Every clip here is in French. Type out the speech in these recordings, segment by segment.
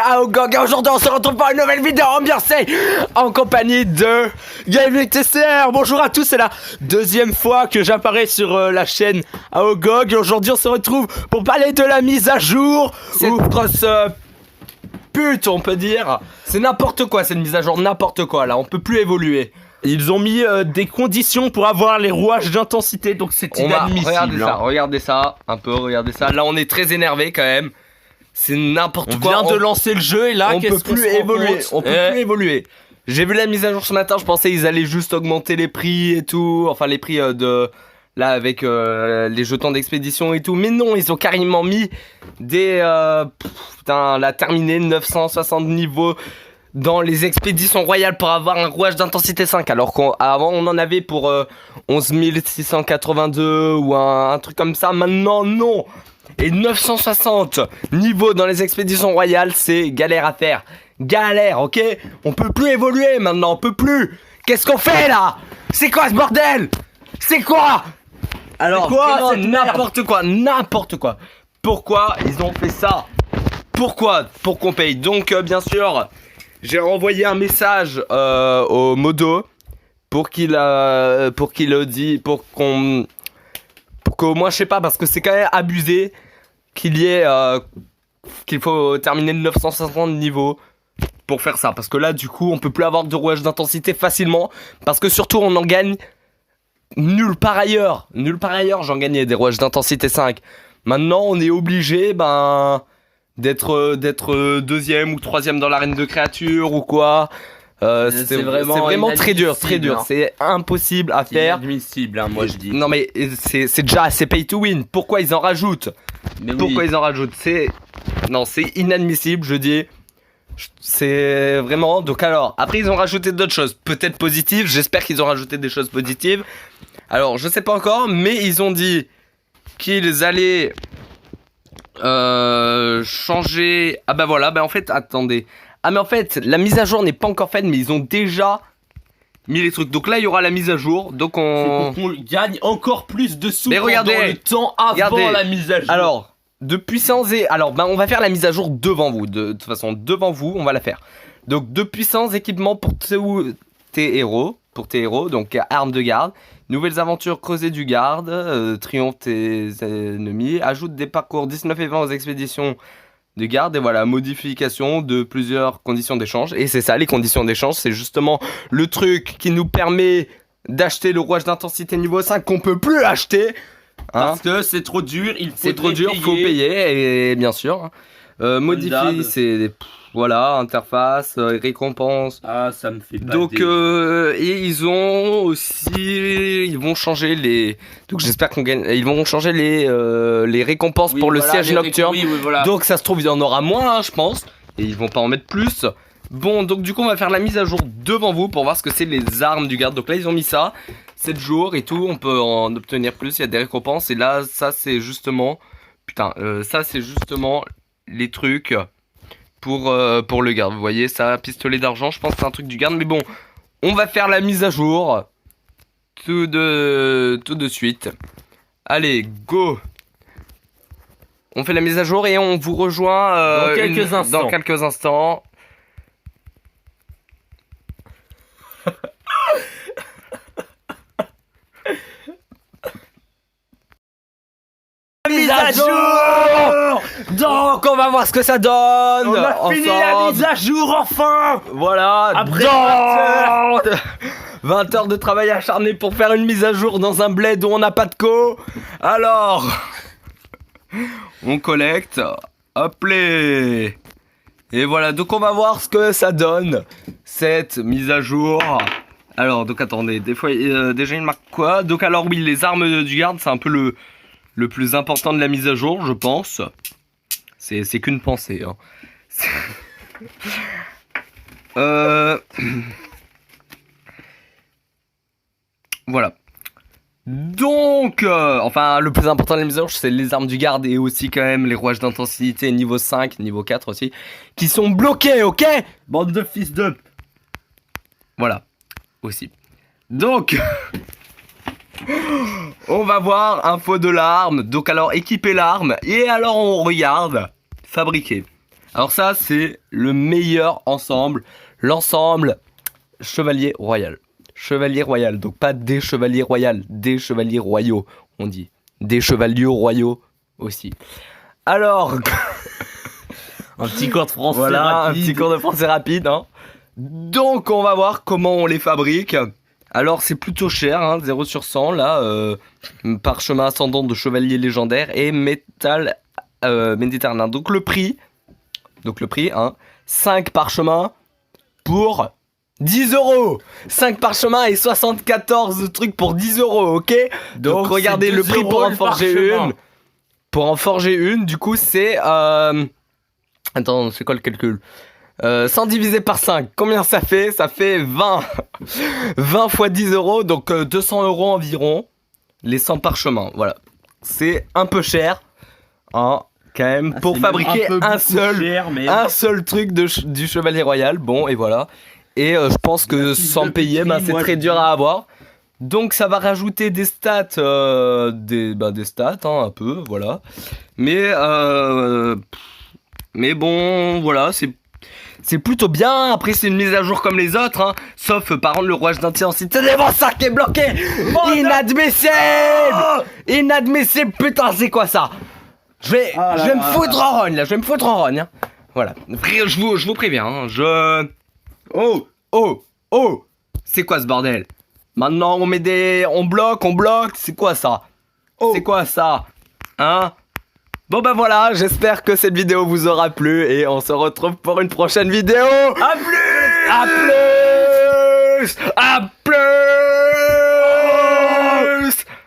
AoGog et aujourd'hui on se retrouve pour une nouvelle vidéo ambiancée en compagnie de Gaming TCR. Bonjour à tous, c'est la deuxième fois que j'apparais sur la chaîne AoGog et aujourd'hui on se retrouve pour parler de la mise à jour. Cette grosse pute on peut dire. C'est n'importe quoi cette mise à jour, n'importe quoi là, on peut plus évoluer. Ils ont mis des conditions pour avoir les rouages d'intensité, donc c'est inadmissible. Regardez ça, un peu, regardez ça. Là on est très énervé quand même. C'est n'importe quoi. On vient de lancer le jeu et là on peut plus évoluer. On peut plus évoluer. J'ai vu la mise à jour ce matin, je pensais qu'ils allaient juste augmenter les prix et tout. Enfin les prix de... Là avec les jetons d'expédition et tout. Mais non, ils ont carrément mis des... putain, la terminée 960 niveaux dans les expéditions royales pour avoir un rouage d'intensité 5. Alors qu'avant on en avait pour 11 682 ou un truc comme ça. Maintenant non. Et 960 niveaux dans les expéditions royales, c'est galère à faire. Galère, ok? On peut plus évoluer maintenant, on peut plus. Qu'est-ce qu'on fait là? C'est quoi ce bordel? C'est quoi? Alors, c'est n'importe quoi, n'importe quoi. Pourquoi ils ont fait ça? Pourquoi? Pour qu'on paye. Donc, bien sûr, j'ai renvoyé un message au modo pour qu'il qu'au moins je sais pas, parce que c'est quand même abusé qu'il faut terminer 960 niveaux pour faire ça, parce que là du coup on peut plus avoir de rouage d'intensité facilement, parce que surtout on en gagne nulle part ailleurs j'en gagnais des rouages d'intensité 5. Maintenant on est obligé d'être deuxième ou troisième dans l'arène de créatures ou quoi. C'est vraiment très dur, hein. C'est impossible à faire. Inadmissible, hein, moi je dis. Non mais c'est déjà assez pay to win. Pourquoi ils en rajoutent? Ils en rajoutent? C'est inadmissible, je dis. C'est vraiment. Donc alors, après ils ont rajouté d'autres choses, peut-être positives. J'espère qu'ils ont rajouté des choses positives. Alors je sais pas encore, mais ils ont dit qu'ils allaient changer. Ah bah voilà, en fait, attendez. Ah mais en fait, la mise à jour n'est pas encore faite, mais ils ont déjà mis les trucs. Donc là, il y aura la mise à jour. Donc on gagne encore plus de sous pendant le temps avant la mise à jour. Alors, de puissance et... Alors, on va faire la mise à jour devant vous. De toute façon, devant vous, on va la faire. Donc, de puissance, équipement pour tes héros. Donc, armes de garde. Nouvelles aventures, creuser du garde. Triomphe tes ennemis. Ajoute des parcours 19 et 20 aux expéditions de garde, et voilà, modification de plusieurs conditions d'échange. Et c'est ça, les conditions d'échange, c'est justement le truc qui nous permet d'acheter le rouage d'intensité niveau 5 qu'on peut plus acheter, hein, parce que c'est trop dur, faut payer, et bien sûr modifier, c'est voilà, interface, récompense. Ah, ça me fait pas. Donc et ils vont changer les. Donc j'espère qu'on gagne. Ils vont changer les récompenses pour le siège nocturne. Voilà. Donc ça se trouve il y en aura moins, hein, je pense. Et ils vont pas en mettre plus. Bon, donc du coup on va faire la mise à jour devant vous pour voir ce que c'est les armes du garde. Donc là ils ont mis ça 7 jours et tout. On peut en obtenir plus. Il y a des récompenses. Et là ça c'est justement les trucs pour le garde. Vous voyez ça, pistolet d'argent, je pense que c'est un truc du garde. Mais bon, on va faire la mise à jour tout de suite. Allez, go. On fait la mise à jour et on vous rejoint dans quelques instants. Mise à jour. Donc on va voir ce que ça donne. On a fini la mise à jour enfin. Voilà. Après 20 heures de travail acharné pour faire une mise à jour dans un bled où on n'a pas de co. Alors on collecte. Hop les. Et voilà, donc on va voir ce que ça donne cette mise à jour. Alors donc attendez, des fois déjà il marque quoi? Donc alors oui, les armes du garde, c'est un peu le plus important de la mise à jour, je pense. C'est qu'une pensée, hein. Voilà. Donc, enfin, le plus important de la mise à jour, c'est les armes du garde et aussi quand même les rouages d'intensité niveau 5, niveau 4 aussi, qui sont bloqués, ok? Bande de fils de... Voilà, aussi. Donc... on va voir info de l'arme. Donc alors équiper l'arme. Et alors on regarde fabriquer. Alors ça, c'est le meilleur ensemble. L'ensemble Chevalier Royal. Chevalier Royal. Donc pas des Chevaliers Royal, des Chevaliers Royaux, on dit. Des Chevaliers Royaux aussi. Alors... un petit cours de français voilà, rapide. Un petit cours de français rapide. Hein. Donc on va voir comment on les fabrique. Alors c'est plutôt cher, hein, 0 sur 100 là. Parchemin ascendant de Chevalier Légendaire et métal méditerranéen. Donc le prix, hein, 5 parchemins pour 10 €. 5 parchemins et 74 trucs pour 10 €, ok? Donc regardez le prix pour en forger une. Pour en forger une, du coup c'est... Attends, c'est quoi le calcul 100 divisé par 5, combien ça fait? Ça fait 20. 20 fois 10 €, donc 200 € environ. Les 100 parchemins, voilà. C'est un peu cher, hein, quand même, pour fabriquer un seul truc du Chevalier Royal. Bon, et voilà. Et je pense que sans payer, c'est très dur à avoir. Donc ça va rajouter des stats, des stats, hein, un peu, voilà. Mais bon, voilà, c'est plutôt bien. Après, c'est une mise à jour comme les autres, hein. Sauf, par contre, le rouage d'intensité devant ça qui est bloqué. Inadmissible. Inadmissible, putain, c'est quoi ça? Je vais me foutre en rogne, là. Je vais me foutre en rogne, hein. Voilà. Je vous préviens, hein. Oh. C'est quoi ce bordel? Maintenant, on bloque. C'est quoi ça? C'est quoi ça? Hein? Bon bah voilà, j'espère que cette vidéo vous aura plu et on se retrouve pour une prochaine vidéo. À plus.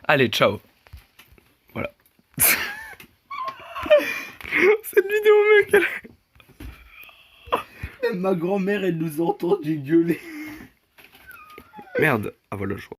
Allez, ciao. Voilà. Cette vidéo, mec, Ma grand-mère, elle nous a entendu gueuler. Merde. Ah voilà, je vois.